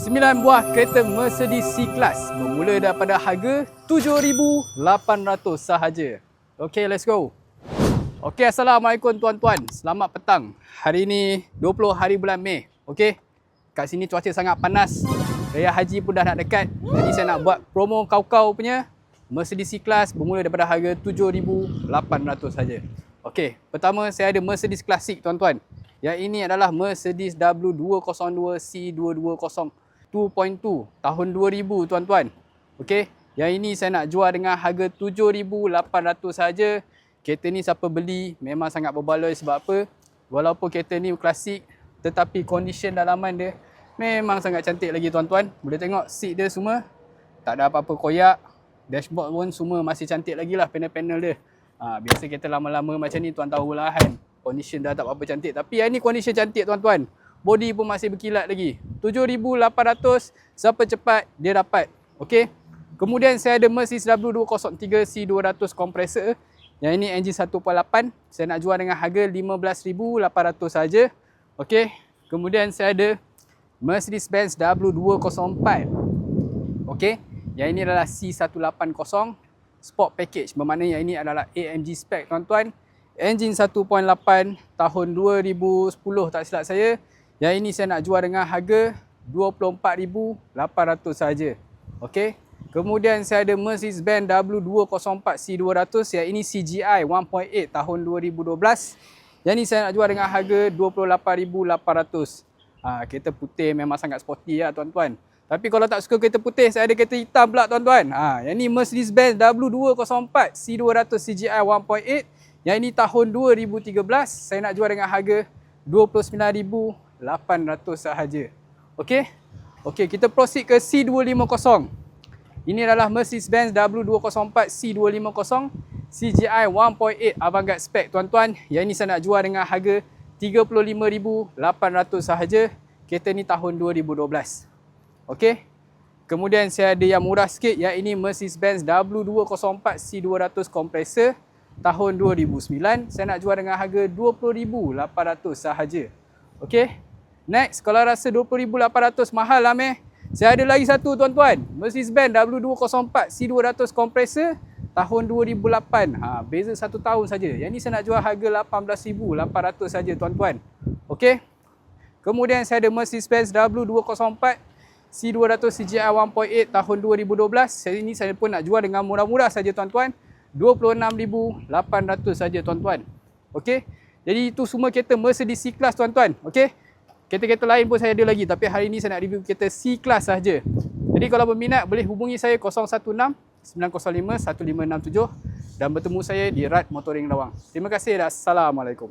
9 buah kereta Mercedes C-Class bermula daripada harga RM7,800 sahaja. Okey, let's go. Okey, Assalamualaikum tuan-tuan. Selamat petang. Hari ini 20 hari bulan Mei. Okey. Kat sini cuaca sangat panas. Raya Haji pun dah nak dekat. Jadi saya nak buat promo kau-kau punya Mercedes C-Class bermula daripada harga RM7,800 saja. Okey, pertama saya ada Mercedes Classic tuan-tuan. Yang ini adalah Mercedes W202 C220 2.2 tahun 2000 tuan-tuan. Okey, yang ini saya nak jual dengan harga RM7,800 saja. Kereta ni siapa beli memang sangat berbaloi sebab apa? Walaupun kereta ni klasik tetapi condition dalaman dia memang sangat cantik lagi tuan-tuan. Boleh tengok seat dia semua tak ada apa-apa koyak. Dashboard pun semua masih cantik lagi lah panel-panel dia. Biasa kereta lama-lama macam ni tuan tahulah kan. Condition dah tak apa-apa cantik. Tapi yang ni condition cantik tuan-tuan. Body pun masih berkilat lagi. RM7,800. Siapa cepat dia dapat. Okey. Kemudian saya ada Mercedes W203 C200 kompresor. Yang ini engine 1.8. Saya nak jual dengan harga RM15,800 saja. Okey. Kemudian saya ada Mercedes-Benz W204. Okey. Yang ini adalah C180 Sport Package. Bermakna yang ini adalah AMG spec tuan-tuan. Engine 1.8 tahun 2010 tak silap saya. Yang ini saya nak jual dengan harga RM24,800 saja. Okey. Kemudian saya ada Mercedes-Benz W204 C200. Yang ini CGI 1.8 tahun 2012. Yang ini saya nak jual dengan harga RM28,800. Kereta putih memang sangat sporty lah tuan-tuan. Tapi kalau tak suka kereta putih, saya ada kereta hitam pula tuan-tuan. Yang ni Mercedes-Benz W204 C200 CGI 1.8. Yang ini tahun 2013. Saya nak jual dengan harga RM29,800 sahaja. Okey. Okey, kita proceed ke C250. Ini adalah Mercedes-Benz W204 C250 CGI 1.8 Avantgarde spec tuan-tuan. Yang ini saya nak jual dengan harga RM35,800 sahaja. Kereta ni tahun 2012. Okey. Kemudian saya ada yang murah sikit, yang ini Mercedes-Benz W204 C200 kompresor tahun 2009. Saya nak jual dengan harga RM20,800 sahaja. Okey. Next, kalau rasa RM20,800 mahal lah meh, saya ada lagi satu tuan-tuan. Mercedes-Benz W204 C200 kompresor tahun 2008. Beza 1 tahun saja. Yang ni saya nak jual harga RM18,800 saja tuan-tuan. Okey. Kemudian saya ada Mercedes-Benz W204 C200 CGI 1.8 tahun 2012. Ini saya pun nak jual dengan murah-murah saja tuan-tuan. RM26,800 saja tuan-tuan. Okey. Jadi itu semua kereta Mercedes C-Class tuan-tuan. Okey. Kereta-kereta lain pun saya ada lagi. Tapi hari ini saya nak review kereta C-Class saja. Jadi kalau berminat boleh hubungi saya 016-905-1567 dan bertemu saya di Rad Motoring Lawang. Terima kasih dan Assalamualaikum.